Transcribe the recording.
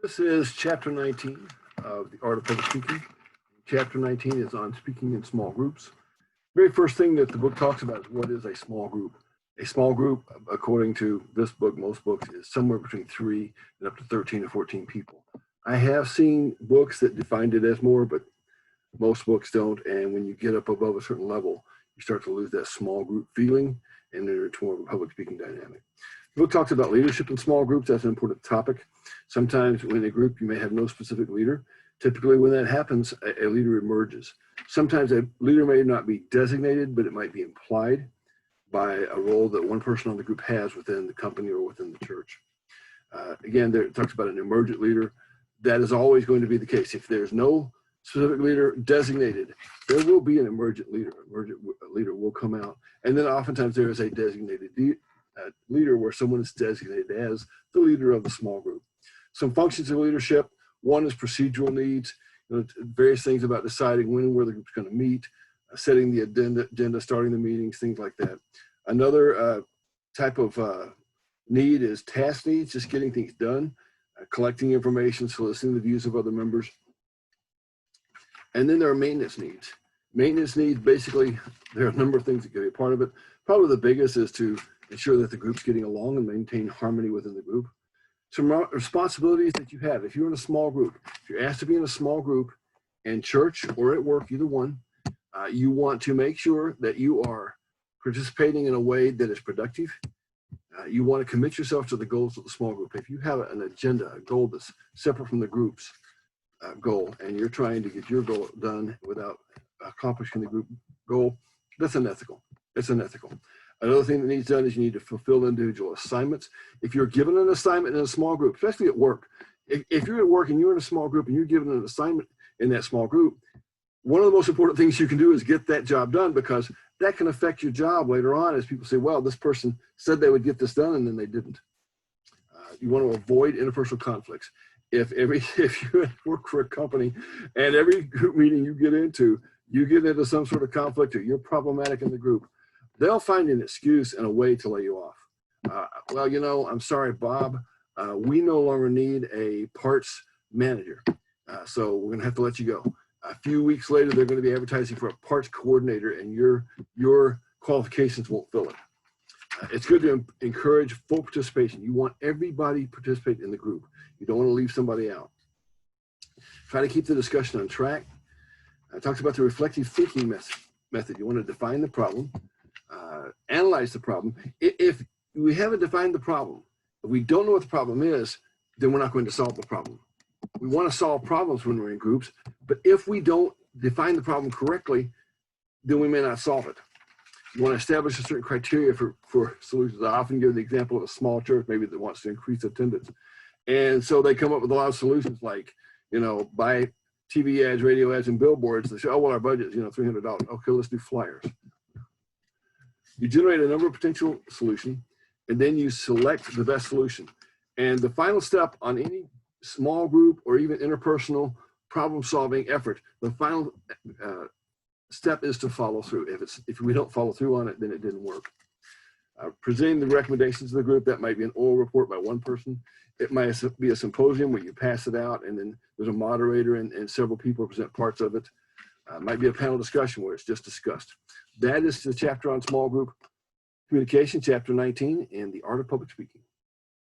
This is chapter 19 of the Art of Public Speaking. Chapter 19 is on speaking in small groups. Very first thing that the book talks about is what is a small group. A small group, according to this book, most books, is somewhere between 3 and up to 13 or 14 people. I have seen books that defined it as more, but most books don't. And when you get up above a certain level, you start to lose that small group feeling and enter into more of a public speaking dynamic. The book talks about leadership in small groups. That's an important topic. Sometimes in a group, you may have no specific leader. Typically, when that happens, a leader emerges. Sometimes a leader may not be designated, but it might be implied by a role that one person on the group has within the company or within the church. Again, there it talks about an emergent leader. That is always going to be the case. If there's no specific leader designated, there will be an emergent leader. Emergent leader will come out. And then oftentimes there is a designated leader where someone is designated as the leader of the small group. Some functions of leadership. One is procedural needs, various things about deciding when and where the group's going to meet, setting the agenda, starting the meetings, things like that. Another type of need is task needs, just getting things done, collecting information, soliciting the views of other members. And then there are maintenance needs. Maintenance needs, basically, there are a number of things that can be a part of it. Probably the biggest is to ensure that the group's getting along and maintain harmony within the group. Some responsibilities that you have. If you're in a small group, if you're asked to be in a small group in church or at work, either one, you want to make sure that you are participating in a way that is productive. You want to commit yourself to the goals of the small group. If you have an agenda, a goal that's separate from the group's goal, and you're trying to get your goal done without accomplishing the group goal, that's unethical. It's unethical. Another thing that needs done is you need to fulfill individual assignments. If you're given an assignment in a small group, especially at work, if you're at work and you're in a small group and you're given an assignment in that small group, one of the most important things you can do is get that job done, because that can affect your job later on as people say, well, this person said they would get this done and then they didn't. You want to avoid interpersonal conflicts. If you work for a company and every group meeting you get into some sort of conflict or you're problematic in the group, they'll find an excuse and a way to lay you off. Well, I'm sorry, Bob, we no longer need a parts manager. So we're going to have to let you go. A few weeks later, they're going to be advertising for a parts coordinator and your qualifications won't fill it. It's good to encourage full participation. You want everybody to participate in the group. You don't want to leave somebody out. Try to keep the discussion on track. It talks about the reflective thinking method. You want to define the problem, analyze the problem. If we haven't defined the problem, if we don't know what the problem is, then we're not going to solve the problem. We want to solve problems when we're in groups, but if we don't define the problem correctly, then we may not solve it. You want to establish a certain criteria for solutions. I often give the example of a small church, maybe that wants to increase attendance. And so they come up with a lot of solutions like, buy TV ads, radio ads, and billboards. They say, oh, well, our budget is, $300. Okay, let's do flyers. You generate a number of potential solutions, and then you select the best solution. And the final step on any small group or even interpersonal problem-solving effort, the final step is to follow through. If we don't follow through on it, then it didn't work. Presenting the recommendations of the group, that might be an oral report by one person. It might be a symposium where you pass it out and then there's a moderator and several people present parts of it. It might be a panel discussion where it's just discussed. That is the chapter on small group communication, chapter 19, in the Art of Public Speaking.